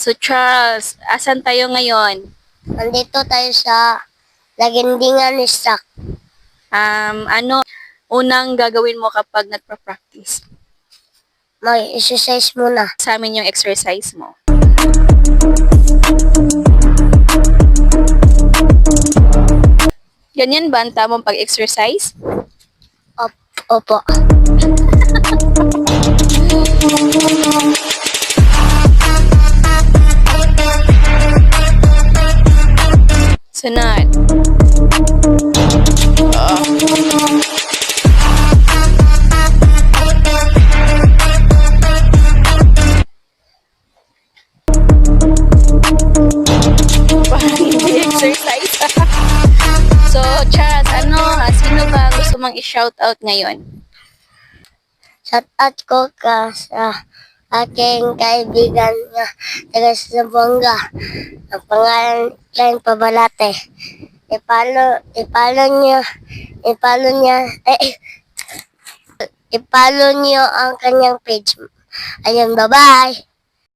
So Charles, asan tayo ngayon? Nandito tayo sa Lagindingan ni Sak. Ano unang gagawin mo kapag nagpa-practice? Mag-exercise muna. Sa amin yung exercise mo. Ganyan ba ang tamang pag-exercise? Opo. Sunod. Parang hindi exercise. So, Charles, sino ba gusto mong i-shoutout ngayon? Shout out ko ka sa aking kaibigan na taga Zamboanga. Ang pangalan Klein Pabalate. I-follow niyo ang kanyang page. Ayun, bye-bye!